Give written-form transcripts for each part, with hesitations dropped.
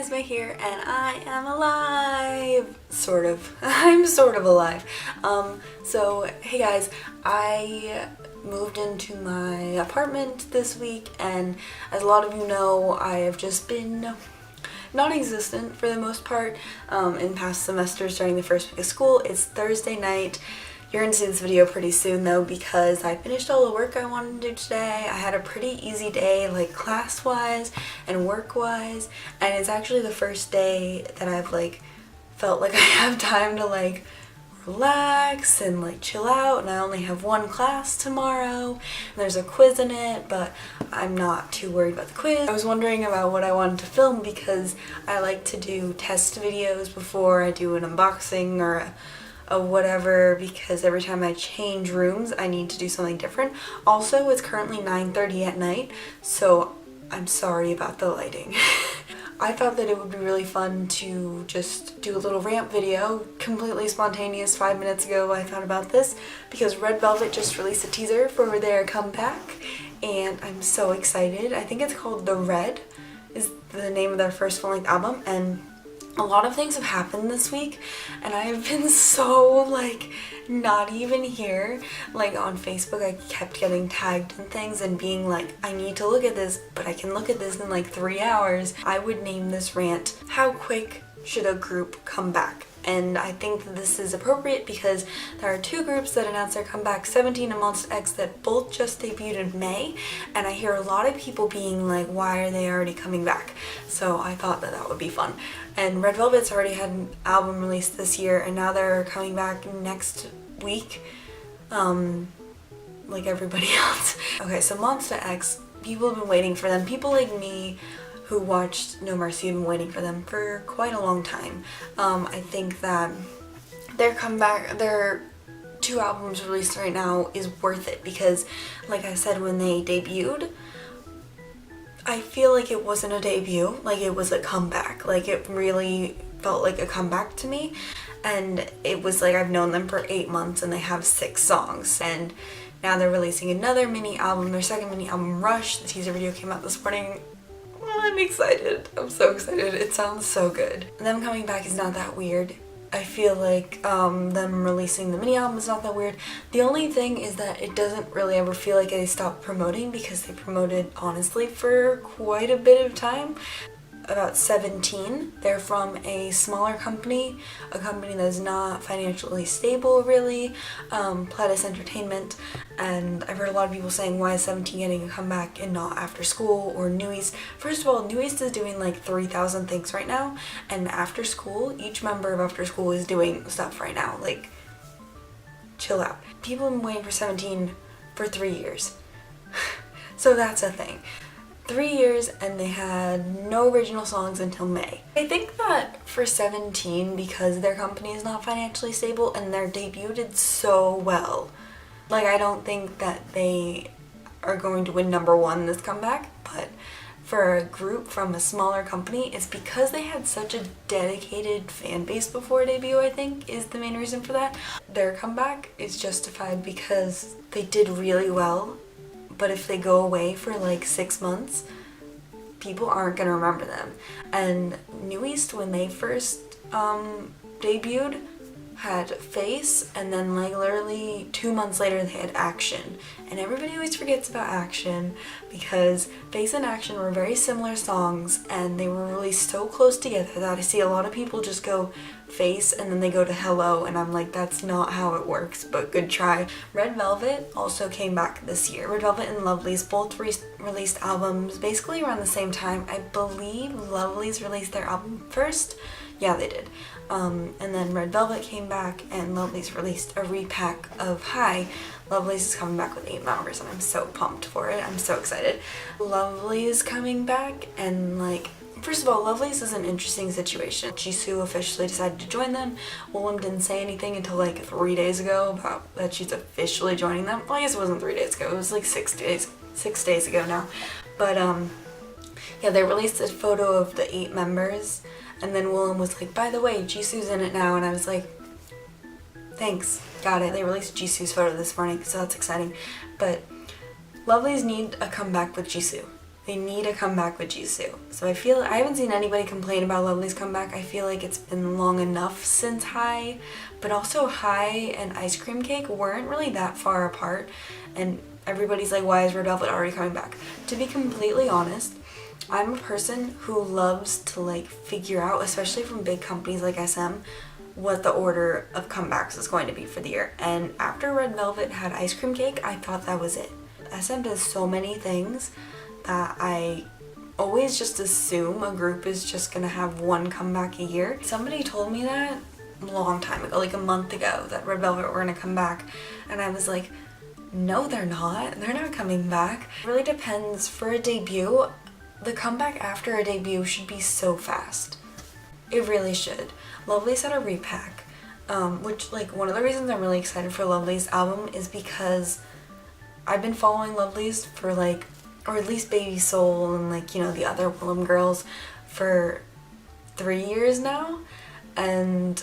guys, May here, and I am alive! Sort of. I'm sort of alive. So, hey guys, I moved into my apartment this week, and as a lot of you know, I have just been non-existent for the most part in past semesters during the first week of school. It's Thursday night. You're gonna see this video pretty soon though, because I finished all the work I wanted to do today. I had a pretty easy day, like class-wise and work-wise, and it's actually the first day that I've felt like I have time to relax and chill out, and I only have one class tomorrow and there's a quiz in it, but I'm not too worried about the quiz. I was wondering about what I wanted to film because I like to do test videos before I do an unboxing or a whatever, because every time I change rooms I need to do something different. Also, it's currently 9:30 at night, so I'm sorry about the lighting. I thought that it would be really fun to just do a little rant video, completely spontaneous. 5 minutes ago I thought about this because Red Velvet just released a teaser for their comeback and I'm so excited. I think it's called The Red is the name of their first full-length album, and a lot of things have happened this week and I have been so not even here. On Facebook I kept getting tagged in things and being like, I need to look at this, but I can look at this in 3 hours. I would name this rant, how quick should a group come back? And I think that this is appropriate because there are two groups that announced their comeback, 17 and Monsta X, that both just debuted in May, and I hear a lot of people being like, why are they already coming back? So I thought that that would be fun. And Red Velvet's already had an album released this year, and now they're coming back next week, like everybody else. Okay, so Monsta X, people have been waiting for them. People like me who watched No Mercy have been waiting for them for quite a long time. I think that their comeback, their 2 albums released right now is worth it because, like I said, when they debuted, I feel like it wasn't a debut, it was a comeback. It really felt like a comeback to me, and it was I've known them for 8 months and they have 6 songs, and now they're releasing another mini album, their second mini album, Rush. The teaser video came out this morning. I'm excited. I'm so excited. It sounds so good. Them coming back is not that weird. I feel like them releasing the mini album is not that weird. The only thing is that it doesn't really ever feel like they stopped promoting, because they promoted honestly for quite a bit of time. About 17. They're from a smaller company, a company that's not financially stable really, Platis Entertainment, and I've heard a lot of people saying, why is 17 getting a comeback and not After School or New East? First of all, New East is doing 3,000 things right now, and After School, each member of After School is doing stuff right now, chill out. People have been waiting for 17 for 3 years. So that's a thing. 3 years, and they had no original songs until May. I think that for 17, because their company is not financially stable and their debut did so well, I don't think that they are going to win #1 this comeback, but for a group from a smaller company, it's because they had such a dedicated fan base before debut, I think, is the main reason for that. Their comeback is justified because they did really well. But if they go away for 6 months, people aren't gonna remember them. And New East, when they first debuted, had Face, and then literally 2 months later they had Action. And everybody always forgets about Action because Face and Action were very similar songs, and they were released so close together that I see a lot of people just go Face and then they go to Hello, and I'm like, that's not how it works, but good try. Red Velvet also came back this year. Red Velvet and Lovelyz both released albums basically around the same time. I believe Lovelyz released their album first. Yeah, they did. And then Red Velvet came back and Lovelyz released a repack of Hi. Lovelyz is coming back with 8 members and I'm so pumped for it. I'm so excited. Lovelyz coming back, and first of all, Lovelyz is an interesting situation. Jisoo officially decided to join them. Willem didn't say anything until 3 days ago about that she's officially joining them. Well, I guess it wasn't 3 days ago, it was 6 days. 6 days ago now. But yeah, they released a photo of the 8 members, and then Willem was like, by the way, Jisoo's in it now, and I was like, thanks, got it. They released Jisoo's photo this morning, so that's exciting. But Lovelyz need a comeback with Jisoo. They need a comeback with Jisoo. So I haven't seen anybody complain about Lovelyz comeback. I feel like it's been long enough since High, but also High and Ice Cream Cake weren't really that far apart, and everybody's like, why is Red Velvet already coming back? To be completely honest, I'm a person who loves to like figure out, especially from big companies like SM, what the order of comebacks is going to be for the year. And after Red Velvet had Ice Cream Cake, I thought that was it. SM does so many things that I always just assume a group is just gonna have one comeback a year. Somebody told me that a long time ago, like a month ago, that Red Velvet were gonna come back, and I was like, no they're not. They're not coming back. It really depends. For a debut, the comeback after a debut should be so fast. It really should. Lovelyz had a repack, which like one of the reasons I'm really excited for Lovelyz's album is because I've been following Lovelyz for like, or at least Baby Soul and like, you know, the other Willem girls for 3 years now, and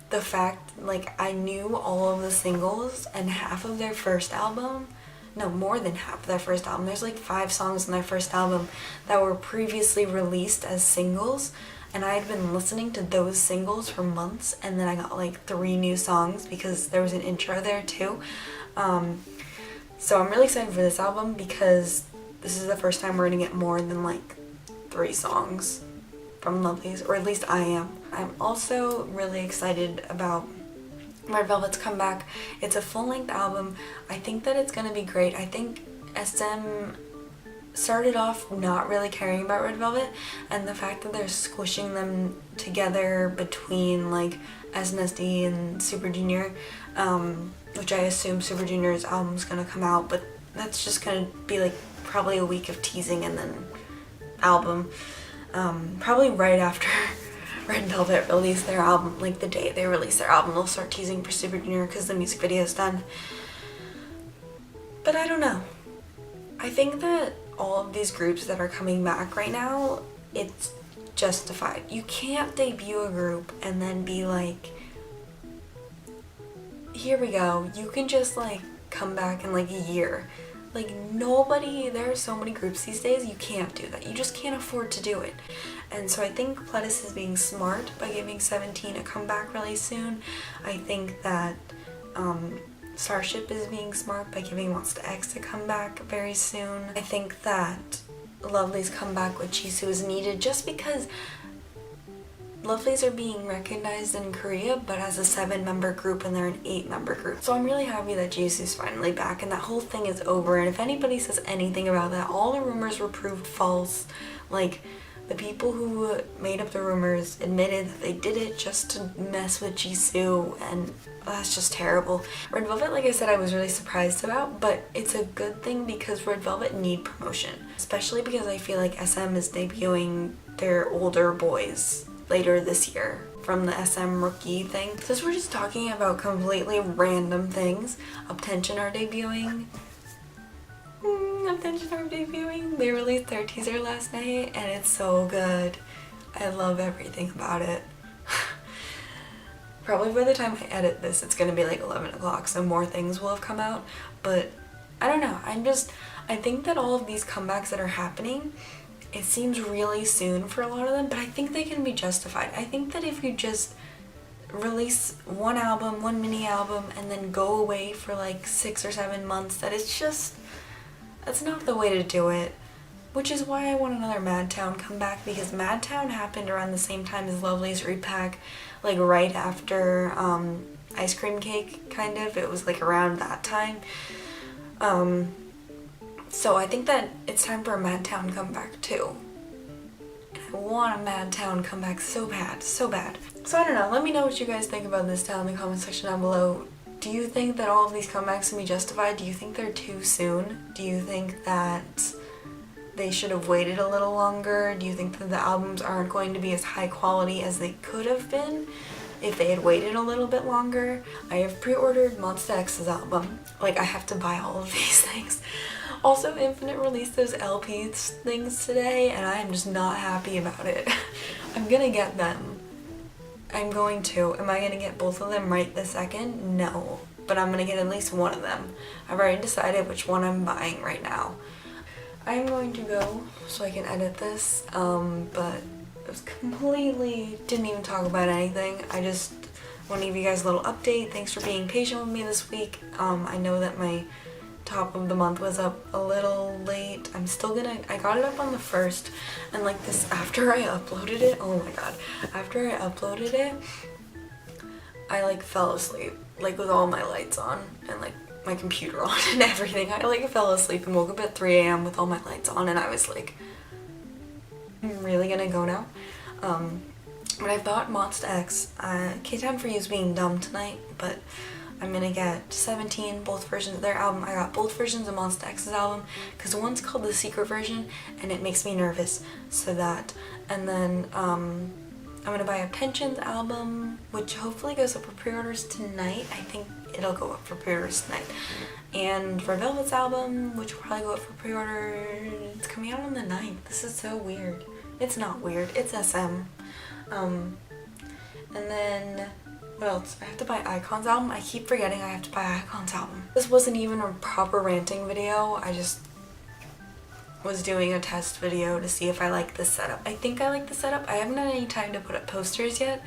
the fact, like, I knew all of the singles and half of their first album, no, more than half of their first album, there's like 5 songs in their first album that were previously released as singles, and I had been listening to those singles for months, and then I got like 3 new songs because there was an intro there too. So I'm really excited for this album because this is the first time we're gonna get more than like 3 songs from Lovelyz, or at least I am. I'm also really excited about Red Velvet's comeback. It's a full-length album. I think that it's gonna be great. I think SM started off not really caring about Red Velvet, and the fact that they're squishing them together between like SNSD and Super Junior, which I assume Super Junior's album's gonna come out, but that's just gonna be like probably a week of teasing and then album. Probably right after Red Velvet released their album, like the day they release their album, they'll start teasing for Super Junior because the music video is done. But I don't know. I think that all of these groups that are coming back right now, it's justified. You can't debut a group and then be like, here we go, you can just like come back in like a year. Like nobody, there are so many groups these days, you can't do that. You just can't afford to do it. And so I think Pledis is being smart by giving 17 a comeback really soon. I think that Starship is being smart by giving Monsta X a comeback very soon. I think that Lovelyz's comeback with Jisoo is needed just because Lovelyz are being recognized in Korea, but as a 7-member group and they're an 8-member group. So I'm really happy that Jisoo's finally back and that whole thing is over, and if anybody says anything about that, all the rumors were proved false. Like, the people who made up the rumors admitted that they did it just to mess with Jisoo, and that's just terrible. Red Velvet, like I said, I was really surprised about, but it's a good thing because Red Velvet need promotion. Especially because I feel like SM is debuting their older boys later this year from the SM rookie thing. Since we're just talking about completely random things, Uptension are debuting. Uptension are debuting. They released their teaser last night and it's so good. I love everything about it. Probably by the time I edit this it's gonna be like 11 o'clock, so more things will have come out, but I don't know. I think that all of these comebacks that are happening, it seems really soon for a lot of them, but I think they can be justified. I think that if you just release one album, one mini album, and then go away for like 6 or 7 months, that it's just, that's not the way to do it. Which is why I want another Madtown comeback, because Madtown happened around the same time as Lovelyz's repack, like right after Ice Cream Cake, kind of. It was like around that time. So I think that it's time for a Madtown comeback too. And I want a Madtown comeback so bad, so bad. So I don't know, let me know what you guys think about this down in the comment section down below. Do you think that all of these comebacks can be justified? Do you think they're too soon? Do you think that they should have waited a little longer? Do you think that the albums aren't going to be as high quality as they could have been if they had waited a little bit longer? I have pre-ordered Monsta X's album. Like, I have to buy all of these things. Also, Infinite released those LP things today, and I am just not happy about it. I'm gonna get them. I'm going to. Am I gonna get both of them right this second? No. But I'm gonna get at least one of them. I've already decided which one I'm buying right now. I'm going to go so I can edit this, but it was completely, didn't even talk about anything. I just want to give you guys a little update. Thanks for being patient with me this week. I know that my top of the month was up a little late. I got it up on the 1st, and like this, after I uploaded it, oh my god, after I uploaded it, I like fell asleep, like with all my lights on and like my computer on and everything. I like fell asleep and woke up at 3 a.m. with all my lights on, and I was like, I'm really gonna go now. But I bought Monsta X. K-Town for You is being dumb tonight, but I'm gonna get 17, both versions of their album. I got both versions of Monsta X's album because one's called the secret version and it makes me nervous, so that. And then I'm gonna buy Attention's album, which hopefully goes up for pre-orders tonight. I think it'll go up for pre-orders tonight. And for Velvet's album, which will probably go up for pre-order, it's coming out on the 9th. This is so weird. It's not weird, it's SM. And then what else? I have to buy Icon's album. I keep forgetting I have to buy Icon's album. This wasn't even a proper ranting video. I just was doing a test video to see if I like this setup. I think I like the setup. I haven't had any time to put up posters yet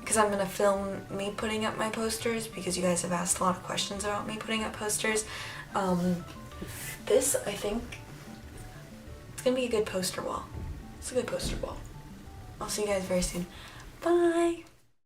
because I'm gonna film me putting up my posters because you guys have asked a lot of questions about me putting up posters. This, I think, it's gonna be a good poster wall. It's a good poster wall. I'll see you guys very soon. Bye!